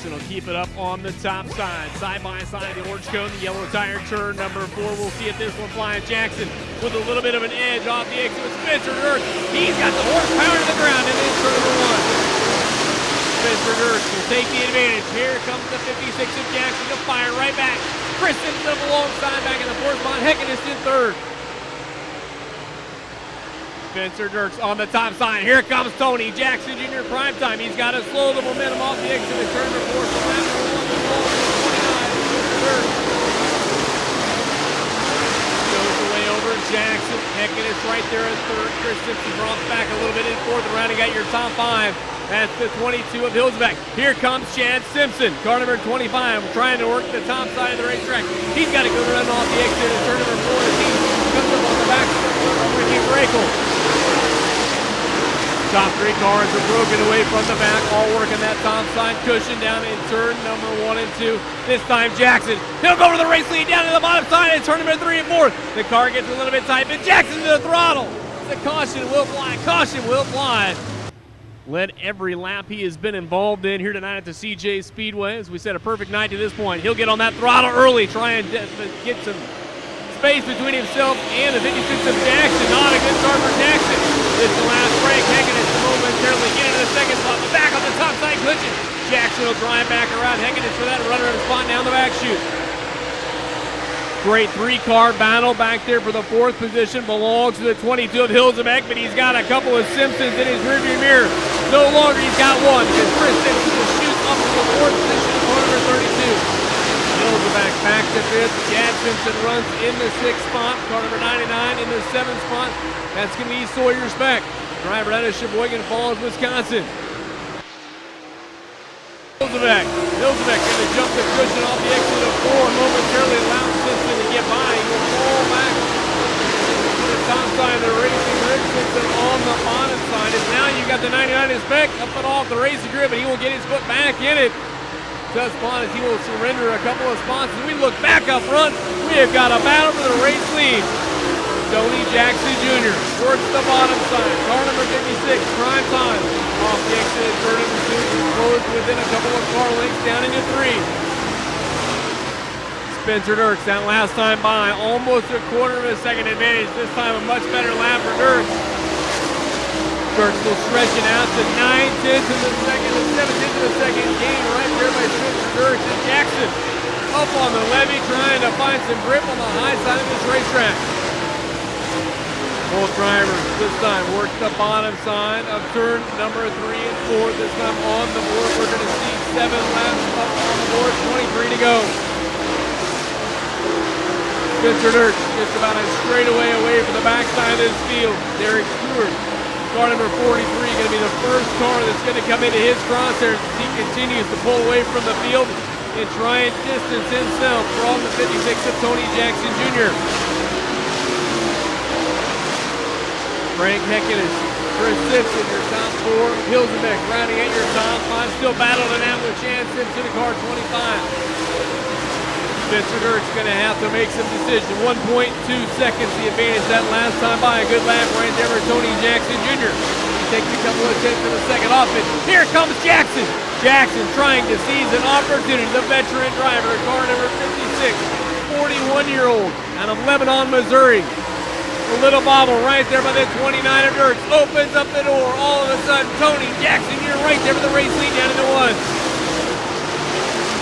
Jackson will keep it up on the top side. Side by side, the orange cone, the yellow tire turn number 4. We'll see if this one flies. Jackson with a little bit of an edge off the exit with Spencer Dirks. He's got the horsepower to the ground in this turn number 1. Spencer Dirks will take the advantage. Here comes the 56 of Jackson to fire right back. Chris Simpson alongside back in the 4th spot. Heckenist in 3rd. Spencer Dirks on the top side. Here comes Tony Jackson Jr. prime time. He's got to slow the momentum off the exit of turn number 4. So lap number 1, goes away over Jackson. Heckenist right there in 3rd. Chris Simpson drops back a little bit in 4th. And rounding out your top 5. That's the 22 of Hillsback. Here comes Chad Simpson, car number 25, trying to work the top side of the racetrack. He's got a good run off the exit of turn number 4 as he comes up on the back of Ricky Brakel. Top 3 cars are broken away from the back, all working that top side cushion down in turn number 1 and 2. This time Jackson, he'll go to the race lead down to the bottom side in turn number 3 and 4. The car gets a little bit tight, but Jackson to the throttle. The caution will fly, caution will fly. Led every lap he has been involved in here tonight at the CJ Speedway. As we said, a perfect night to this point. He'll get on that throttle early, try and get some space between himself and the 56 of Jackson. Not a good start for Jackson. It's the last break. Heckenist momentarily get into the 2nd spot. The back on the top side cushion. Jackson will drive back around Heckenist for that runner in spot down the back chute. Great 3-car battle back there for the 4th position. Belongs to the 22 of Hillsback, but he's got a couple of Simpsons in his rearview mirror. No longer he's got one because Chris Simpson will shoot up to the 4th position of car number 32. Hillsback back to 5th. Chad Simpson runs in the 6th spot. Car number 99 in the 7th spot. That's going to be Sawyer Speck. Driver out of Sheboygan Falls, Wisconsin. Hillsback going to jump the cushion off the exit of 4, momentarily allows Simpson to get by. He will fall back to the top side of the racing grid. Simpson on the bottom side. And now you got the 99 Speck up and off the racing grid, but he will get his foot back in it. Tough spot as he will surrender a couple of spots. As we look back up front, we have got a battle for the race lead. Tony Jackson Jr. works the bottom side. Car number 56, prime time. Off the exit of turn number 2, closed within a couple of car lengths down into 3. Spencer Dirks, that last time by, almost a quarter of a second advantage. This time a much better lap for Dirks. Dirks will stretch it out to 9/10 of the second and 7/10 of the second. Gain right there by Spencer Dirks and Jackson up on the levee trying to find some grip on the high side of this racetrack. Both drivers this time work the bottom side of turn number 3 and 4. This time on the board, we're going to see 7 laps up on the board, 23 to go. Spencer Dirks just about a straightaway away from the backside of this field. Derek Stewart, car number 43, going to be the first car that's going to come into his crosshairs as he continues to pull away from the field and try and distance himself from the 56 of Tony Jackson Jr. Frank Heckenist, Chris Simpson, your top 4. Hillsback rounding at your top 5. Still battling it out with Chad Simpson in car 25. Spencer Dirks going to have to make some decisions. 1.2 seconds the advantage that last time by. A good lap right there for Tony Jackson Jr. He takes a couple of tenths of a second off it. Here comes Jackson. Jackson trying to seize an opportunity. The veteran driver, car number 56, 41-year-old out of Lebanon, Missouri. A little bobble right there by the 29 of Dirks. Opens up the door. All of a sudden, Tony Jackson, you're right there for the race lead down into 1.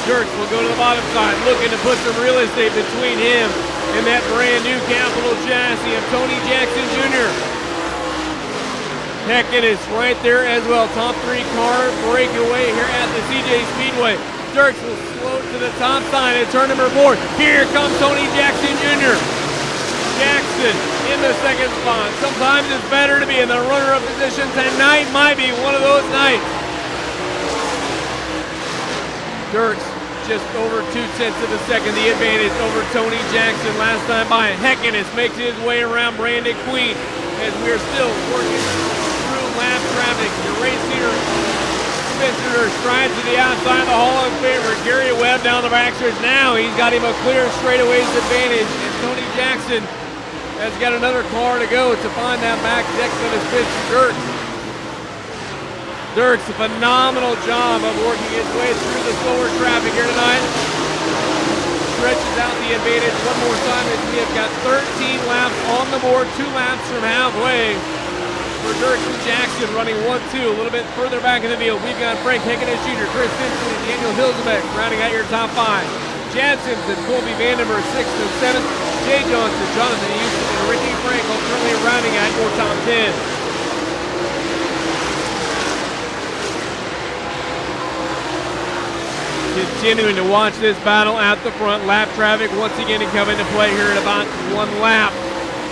Dirks will go to the bottom side, looking to put some real estate between him and that brand new Capital chassis of Tony Jackson Jr. Heckenist right there as well. Top 3 car breakaway here at the CJ Speedway. Dirks will slow to the top side at turn number 4. Here comes Tony Jackson Jr. Jackson in the 2nd spot. Sometimes it's better to be in the runner-up position. Tonight might be one of those nights. Dirks just over 2/10 of a second the advantage over Tony Jackson last time by. Heckenist makes his way around Brandon Queen as we're still working through lap traffic. Your race leader Spencer strides to the outside of the Hall of Famer. Gary Webb down the backstretch. Now he's got him a clear straightaways advantage, and Tony Jackson has got another car to go to find that back deck that is Spencer Dirks. Dirks, a phenomenal job of working his way through the slower traffic here tonight. Stretches out the advantage one more time as we have got 13 laps on the board, 2 laps from halfway for Dirks and Jackson running 1-2. A little bit further back in the field, we've got Frank Hickeness Jr., Chris Simpson, and Daniel Hilzebeck rounding out your top 5. Chad Simpson, Colby Vandenberg 6th and 7th. Jay Johnson, Jonathan Houston, and Ricky Frankel currently rounding out your top 10. Continuing to watch this battle at the front. Lap traffic once again to come into play here in about 1 lap.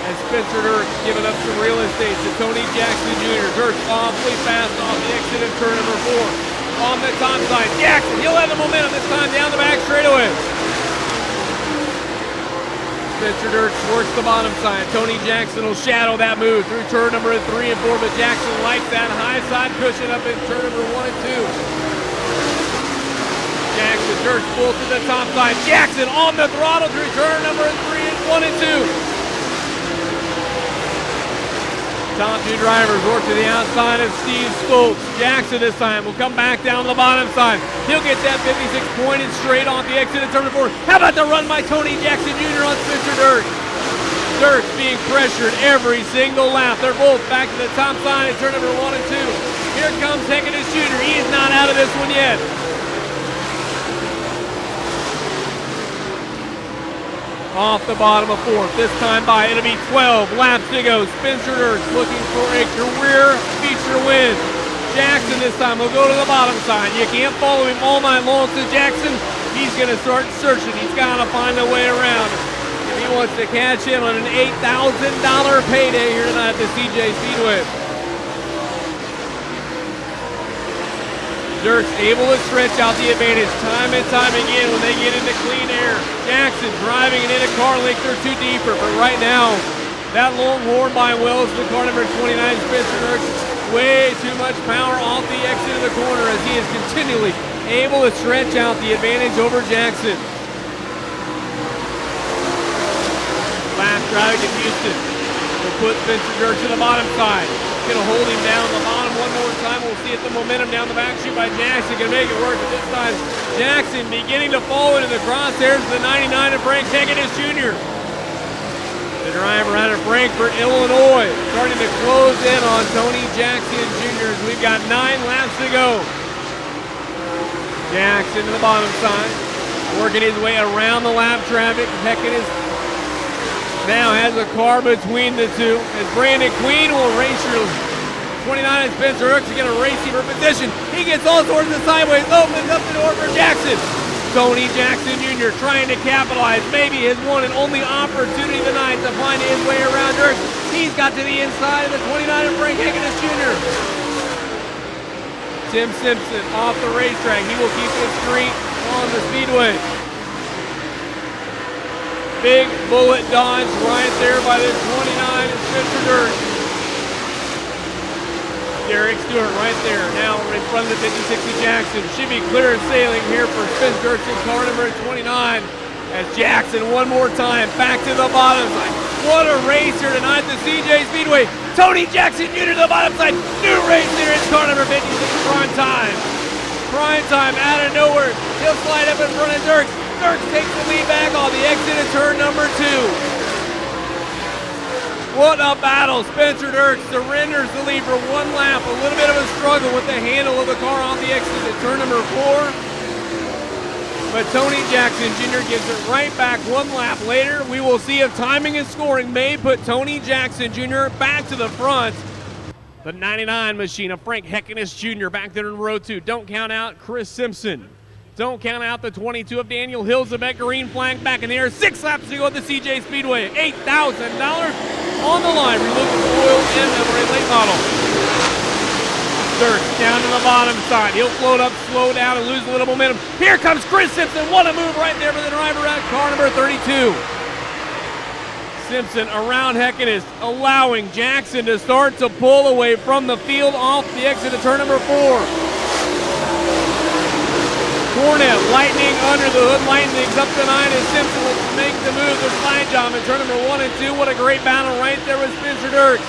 As Spencer Dirks giving up some real estate to Tony Jackson Jr. Dirks awfully fast off the exit of turn number 4. On the top side, Jackson, he'll have the momentum this time down the back straightaway. Spencer Dirks works the bottom side. Tony Jackson will shadow that move through turn number 3 and 4, but Jackson likes that high side cushion up in turn number 1 and 2. Jackson, Dirks full to the top side. Jackson on the throttle through turn number 3 and 1 and 2. Top 2 drivers work to the outside of Steve Stoltz. Jackson this time will come back down the bottom side. He'll get that 56 pointed straight off the exit of turn number 4. How about the run by Tony Jackson Jr. on Spencer Dirks? Dirks being pressured every single lap. They're both back to the top side of turn number 1 and 2. Here comes Hickeness Jr. He is not out of this one yet. Off the bottom of 4th, this time by, it'll be 12 laps to go. Spencer Dirks looking for a career feature win. Jackson this time will go to the bottom side. You can't follow him all night long, so Jackson, he's gonna start searching. He's gotta find a way around. If he wants to catch him on an $8,000 payday here tonight at the CJ Speedway. Dirks able to stretch out the advantage time and time again when they get into clean air. Jackson driving it in a car length or 2 deeper, but right now, that Longhorn by Wells, the car number 29, Spencer Dirks, way too much power off the exit of the corner as he is continually able to stretch out the advantage over Jackson. Last traffic in Houston will put Spencer Dirks to the bottom side. Gonna hold him down the bottom one more time. We'll see it, the momentum down the back chute by Jackson. Gonna make it work, but this time Jackson beginning to fall into the crosshairs of the 99 of Frank Hickeness Jr. The driver out of Frankfort, Illinois, starting to close in on Tony Jackson Jr. as we've got 9 laps to go. Jackson to the bottom side, working his way around the lap traffic. Hickeness now has a car between the two as Brandon Queen will race your 29 and Spencer Dirks are going to race him for position. He gets all sorts of sideways, opens up the door for Jackson. Tony Jackson Jr. trying to capitalize, maybe his one and only opportunity tonight to find his way around Dirks. He's got to the inside of the 29 of Frank Hickeness Jr. Tim Simpson off the racetrack. He will keep this streak on the Speedway. Big bullet dodge right there by the 29 and Spencer Dirks. Derek Stewart right there now in front of the 56 of Jackson. Should be clear sailing here for Spencer Dirks in car number 29 as Jackson one more time back to the bottom side. What a race here tonight at the CJ Speedway. Tony Jackson Jr. to the bottom side. New race here in car number 56, Prime Time. Prime Time out of nowhere. He'll slide up in front of Dirks. Dirks takes the lead back on the exit of turn number 2. What a battle. Spencer Dirks surrenders the lead for 1 lap. A little bit of a struggle with the handle of the car on the exit of turn number 4. But Tony Jackson Jr. gives it right back 1 lap later. We will see if timing and scoring may put Tony Jackson Jr. back to the front. The 99 machine of Frank Hickeness Jr. back there in row 2. Don't count out Chris Simpson. Don't count out the 22 of Daniel Hilzebeck. Green flag back in the air. 6 laps to go at the CJ Speedway. $8,000 on the line. Removing oil and MLRA late model. Dirks down to the bottom side. He'll float up, slow down, and lose a little momentum. Here comes Chris Simpson. What a move right there for the driver at car number 32. Simpson around Hickeness, allowing Jackson to start to pull away from the field off the exit of turn number 4. Cornett lightning under the hood, lightning's up to 9 as Simpson will make the move, the slide job in turn number 1 and 2. What a great battle right there with Spencer Dirks.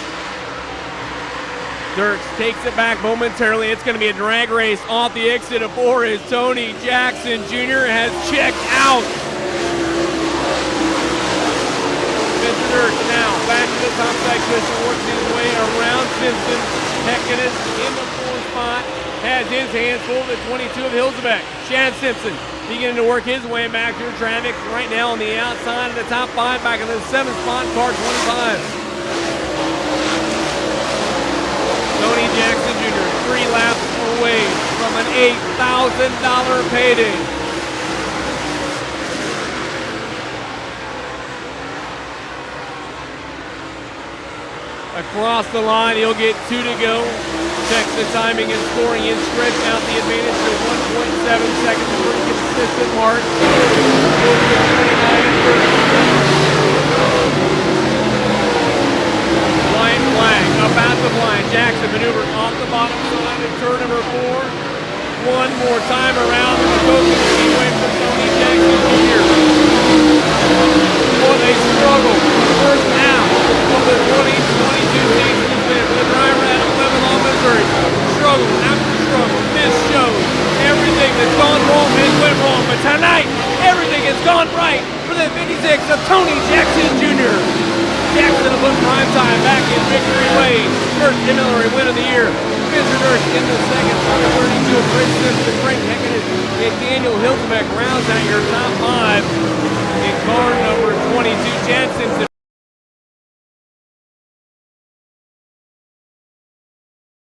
Dirks takes it back momentarily. It's going to be a drag race off the exit of 4 as Tony Jackson Jr. has checked out. Mr. Dirks now back to the top side cushion, works his way around Simpson. Heckinus in the 4th spot, has his hands full of the 22 of Hilsebeck. Chad Simpson beginning to work his way back through traffic right now on the outside of the top 5, back in the 7th spot, car 25. Tony Jackson Jr. 3 laps away from an $8,000 payday. Across the line, he'll get 2 to go. Check the timing and scoring and stretch out the advantage to 1.7 seconds. A pretty consistent mark. Line flag, up at the line. Jackson maneuvers off the bottom side in turn number 4. One more time around the Speedway for Tony Jackson Jr. What a struggle. First half of the 2022 season has been for the driver out of Lebanon, Missouri. Struggle after struggle. This shows everything that's gone wrong has went wrong. But tonight, everything has gone right for the 56 of Tony Jackson Jr. Jackson will put prime time back in victory lane. First MLRA win of the year. Mr. Dirks in the second, number 32 of Chris Simpson, Frank Heckinus, and Daniel Hilsebeck rounds out your top 5. In car number 22, Chad Simpson.